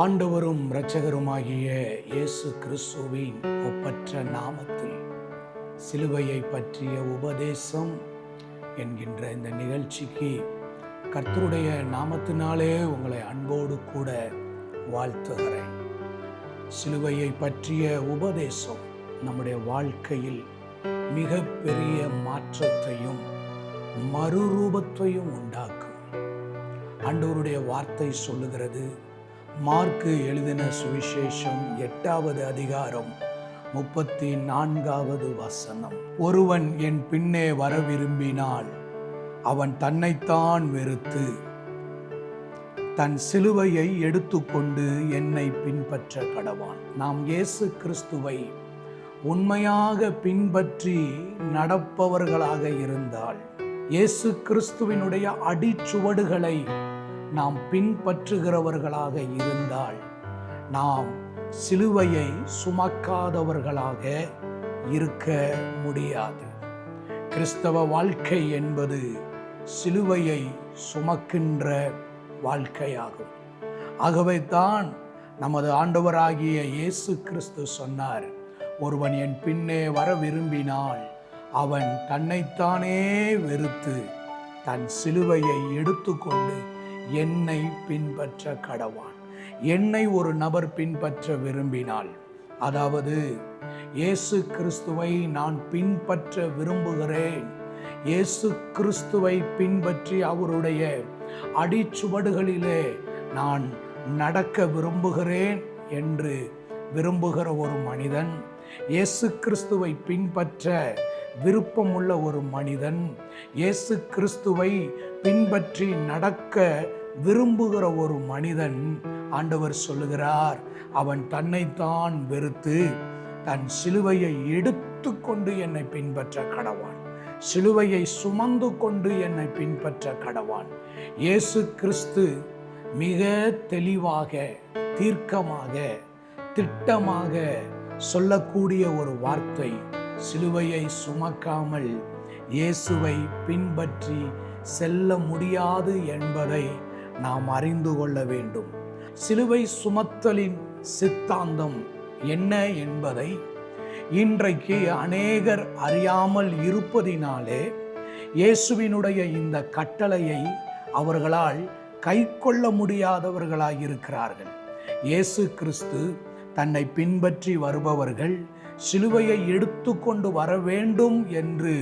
ஆண்டவரும் இரட்சகருமாகிய இயேசு கிறிஸ்துவின் ஒப்பற்ற நாமத்தில் சிலுவையை பற்றிய உபதேசம் என்கின்ற இந்த நிகழ்ச்சிக்கு கர்த்தருடைய நாமத்தினாலே உங்களை அன்போடு கூட வாழ்த்துகிறேன். சிலுவையை பற்றிய உபதேசம் நம்முடைய வாழ்க்கையில் மிகப்பெரிய மாற்றத்தையும் மறுரூபத்தையும் உண்டாக்கும். ஆண்டவருடைய வார்த்தை சொல்லுகிறது, மார்க்கு எழுதின சுவிசேஷம் 8வது அதிகாரம் 34வது வசனம், ஒருவன் என் பின்னே வர விரும்பினால் அவன் தன்னைத்தான் வெறுத்து தன் சிலுவையை எடுத்துக்கொண்டு என்னை பின்பற்ற கடவான். நாம் இயேசு கிறிஸ்துவை உண்மையாக பின்பற்றி நடப்பவர்களாக இருந்தால், இயேசு கிறிஸ்துவினுடைய அடிச்சுவடுகளை நாம் பின்பற்றுகிறவர்களாக இருந்தால், நாம் சிலுவையை சுமக்காதவர்களாக இருக்க முடியாது. கிறிஸ்தவ வாழ்க்கை என்பது சிலுவையை சுமக்கின்ற வாழ்க்கையாகும். ஆகவே தான் நமது ஆண்டவராகிய இயேசு கிறிஸ்து சொன்னார், ஒருவன் என் பின்னே வர விரும்பினால் அவன் தன்னைத்தானே வெறுத்து தன் சிலுவையை எடுத்துக்கொண்டு என்னை பின்பற்ற கடவான். என்னை ஒரு நபர் பின்பற்ற விரும்பினால், அதாவது இயேசு கிறிஸ்துவை நான் பின்பற்ற விரும்புகிறேன், இயேசு கிறிஸ்துவை பின்பற்றி அவருடைய அடிச்சுவடுகளிலே நான் நடக்க விரும்புகிறேன் என்று விரும்புகிற ஒரு மனிதன், இயேசு கிறிஸ்துவை பின்பற்ற விருப்பமுள்ள ஒரு மனிதன், இயேசு கிறிஸ்துவை பின்பற்றி நடக்க விரும்புகிற ஒரு மனிதன், ஆண்டவர் சொல்லுகிறார், அவன் தன்னைத்தான் வெறுத்து தன் சிலுவையை எடுத்துக்கொண்டு என்னை பின்பற்ற கடவான். சிலுவையை சுமந்து கொண்டு என்னை பின்பற்ற கடவான். இயேசு கிறிஸ்து மிக தெளிவாக, தீர்க்கமாக, திட்டமாக சொல்லக்கூடிய ஒரு வார்த்தை, சிலுவையை சுமக்காமல் இயேசுவை பின்பற்றி செல்ல முடியாது என்பதை நாம் அறிந்து கொள்ள வேண்டும். சிலுவை சுமத்தலின் சித்தாந்தம் என்ன என்பதை இன்றைக்கு அநேகர் அறியாமல் இருப்பதினாலே இயேசுவினுடைய இந்த கட்டளையை அவர்களால் கைக்கொள்ள முடியாதவர்களாய் இருக்கிறார்கள். இயேசு கிறிஸ்து தன்னை பின்பற்றி வருபவர்கள் சிலுவையை எடுத்துக்கொண்டு வர வேண்டும் என்று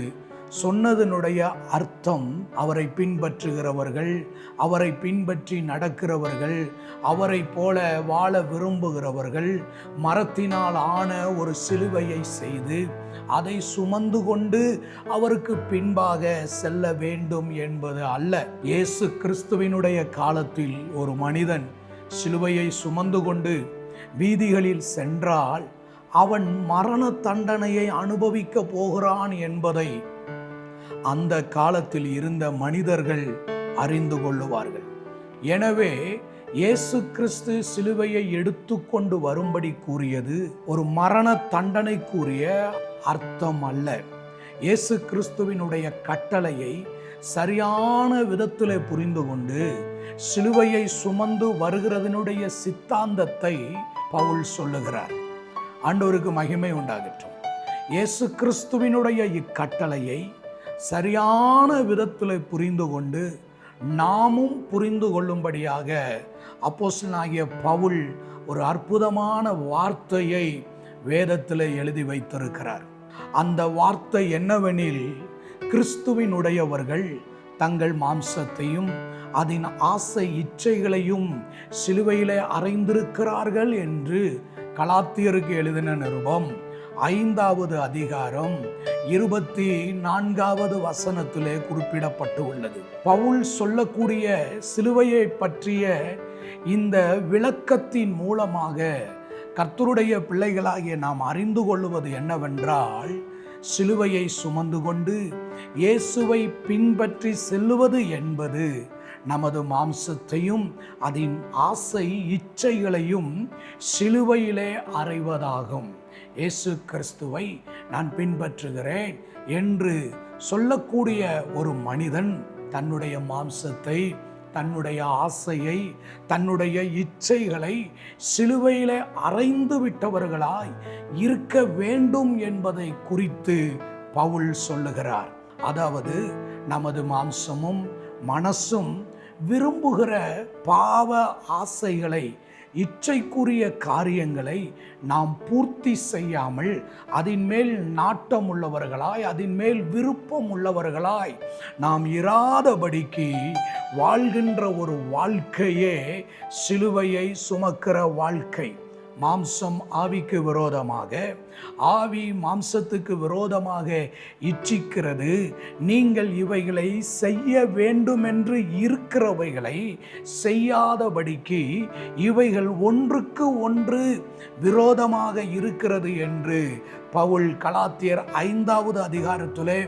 சொன்னதனுடைய அர்த்தம், அவரை பின்பற்றுகிறவர்கள், அவரை பின்பற்றி நடக்கிறவர்கள், அவரை போல வாழ விரும்புகிறவர்கள் மரத்தினால் ஆன ஒரு சிலுவையை செய்து அதை சுமந்து கொண்டு அவருக்கு பின்பாக செல்ல வேண்டும் என்பது அல்ல. இயேசு கிறிஸ்துவினுடைய காலத்தில் ஒரு மனிதன் சிலுவையை சுமந்து கொண்டு வீதிகளில் சென்றால் அவன் மரண தண்டனையை அனுபவிக்க போகிறான் என்பதை அந்த காலத்தில் இருந்த மனிதர்கள் அறிந்து கொள்ளுவார்கள். எனவே இயேசு கிறிஸ்து சிலுவையை எடுத்துக்கொண்டு வரும்படி கூறியது ஒரு மரண தண்டனை கூறிய அர்த்தம் அல்ல. இயேசு கிறிஸ்துவினுடைய கட்டளையை சரியான விதத்திலே புரிந்து கொண்டு சிலுவையை சுமந்து வருகிறதனுடைய சித்தாந்தத்தை பவுல் சொல்லுகிறார். ஆண்டவருக்கு மகிமை உண்டாகட்டும். இயேசு கிறிஸ்துவினுடைய இக்கட்டளையை சரியான விதத்தில் புரிந்து கொண்டு நாமும் புரிந்து கொள்ளும்படியாக அப்போஸ்தலனாகிய பவுல் ஒரு அற்புதமான வார்த்தையை வேதத்தில் எழுதி வைத்திருக்கிறார். அந்த வார்த்தை என்னவெனில், கிறிஸ்துவினுடையவர்கள் தங்கள் மாம்சத்தையும் அதன் ஆசை இச்சைகளையும் சிலுவையிலே அறைந்திருக்கிறார்கள் என்று கலாத்தியருக்கு எழுதின நிருபம் 5வது அதிகாரம் 24வது வசனத்திலே குறிப்பிடப்பட்டு உள்ளது. பவுல் சொல்லக்கூடிய சிலுவையை பற்றிய இந்த விளக்கத்தின் மூலமாக கர்த்தருடைய பிள்ளைகளாகிய நாம் அறிந்து கொள்வது என்னவென்றால், சிலுவையை சுமந்து கொண்டு இயேசுவை பின்பற்றி செல்லுவது என்பது நமது மாம்சத்தையும் அதன் ஆசை இச்சைகளையும் சிலுவையிலே அறைவதாகும். இயேசு கிறிஸ்துவை நான் பின்பற்றுகிறேன் என்று சொல்லக்கூடிய ஒரு மனிதன் தன்னுடைய மாம்சத்தை தன்னுடைய ஆசையை, தன்னுடைய இச்சைகளை சிலுவையிலே அறைந்து விட்டவர்களாய் இருக்க வேண்டும் என்பதை குறித்து பவுல் சொல்லுகிறார். அதாவது நமது மாம்சமும் மனசும் விரும்புகிற பாவ ஆசைகளை, இச்சைக்குரிய காரியங்களை நாம் பூர்த்தி செய்யாமல் அதின் மேல் நாட்டம் உள்ளவர்களாய், அதின் மேல் விருப்பம் உள்ளவர்களாய் நாம் இராதபடிக்கு வாழ்கின்ற ஒரு வாழ்க்கையே சிலுவையை சுமக்கிற வாழ்க்கை. மாம்சம் ஆவிக்கு விரோதமாக, ஆவி மாம்சத்துக்கு விரோதமாக இச்சிக்கிறது. நீங்கள் இவைகளை செய்ய வேண்டுமென்று இருக்கிறவைகளை செய்யாதபடிக்கு இவைகள் ஒன்றுக்கு ஒன்று விரோதமாக இருக்கிறது என்று பவுல் கலாத்தியர் 5வது அதிகாரத்திலே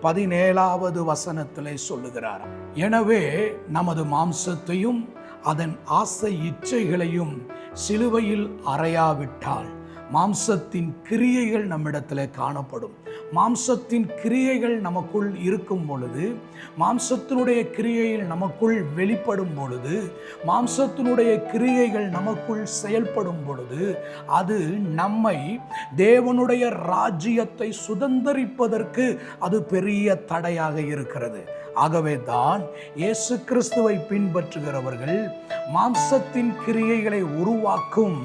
17வது வசனத்திலே சொல்லுகிறார். எனவே நமது மாம்சத்தையும் அதன் ஆசை இச்சைகளையும் சிலுவையில் அறையாவிட்டால் மாம்சத்தின் கிரியைகள் நம்மிடத்தில் காணப்படும். மாம்சத்தின் கிரியைகள் நமக்குள் இருக்கும் பொழுது, மாம்சத்தினுடைய கிரியைகள் நமக்குள் வெளிப்படும் பொழுது, மாம்சத்தினுடைய கிரியைகள் நமக்குள் செயல்படும் பொழுது, அது நம்மை தேவனுடைய ராஜ்யத்தை சுதந்தரிப்பதற்கு அது பெரிய தடையாக இருக்கிறது. ஆகவே தான் இயேசு கிறிஸ்துவை பின்பற்றுகிறவர்கள் மாம்சத்தின் கிரியைகளை உருவாக்கும்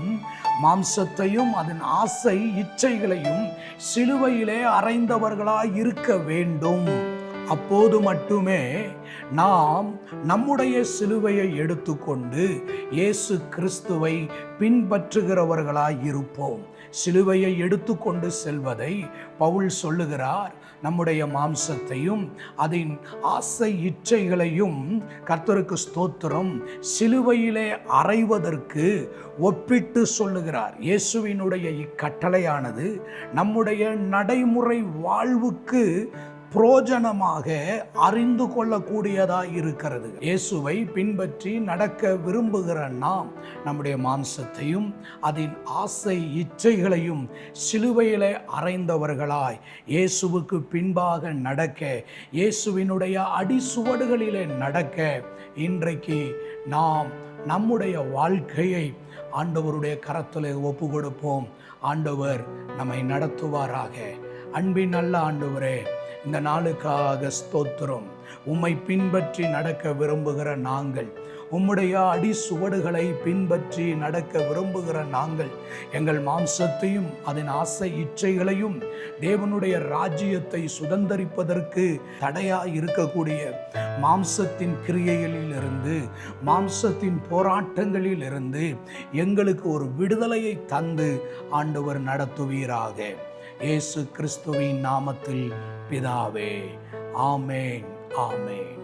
மாம்சத்தையும் அதன் ஆசை இச்சைகளையும் சிலுவையிலே அறைந்தவர்களாய் இருக்க வேண்டும். அப்போது மட்டுமே நாம் நம்முடைய சிலுவையை எடுத்துக்கொண்டு இயேசு கிறிஸ்துவை பின்பற்றுகிறவர்களாய் இருப்போம். சிலுவையை எடுத்துக்கொண்டு செல்வதை பவுல் சொல்லுகிறார். நம்முடைய மாம்சத்தையும் அதன் ஆசை இச்சைகளையும் கர்த்தருக்கு ஸ்தோத்திரம் சிலுவையிலே அறைவதற்கு ஒப்பிட்டு சொல்லுகிறார். இயேசுவினுடைய இக்கட்டளையானது நம்முடைய நடைமுறை வாழ்வுக்கு புரோஜனமாக அறிந்து கொள்ளக்கூடியதாக இருக்கிறது. இயேசுவை பின்பற்றி நடக்க விரும்புகிற நாம் நம்முடைய மாம்சத்தையும் அதன் ஆசை இச்சைகளையும் சிலுவையிலே அறைந்தவர்களாய் இயேசுவுக்கு பின்பாக நடக்க, இயேசுவினுடைய அடிசுவடுகளிலே நடக்க இன்றைக்கு நாம் நம்முடைய வாழ்க்கையை ஆண்டவருடைய கரத்திலே ஒப்பு கொடுப்போம். ஆண்டவர் நம்மை நடத்துவாராக. அன்பின் நல்ல ஆண்டவரே, இந்த நாளுக்காக ஸ்தோத்திரம். உம்மை பின்பற்றி நடக்க விரும்புகிற நாங்கள், உம்முடைய அடிசுவடுகளை பின்பற்றி நடக்க விரும்புகிற நாங்கள் எங்கள் மாம்சத்தையும் அதன் ஆசை இச்சைகளையும் தேவனுடைய ராஜ்யத்தை சுதந்தரிப்பதற்கு தடையாய் இருக்கக்கூடிய மாம்சத்தின் கிரியைகளிலிருந்து, மாம்சத்தின் போராட்டங்களிலிருந்து எங்களுக்கு ஒரு விடுதலையை தந்து ஆண்டவர் நடத்துவீராக. இயேசு கிறிஸ்துவின் நாமத்தில் பிதாவே, ஆமேன், ஆமேன்.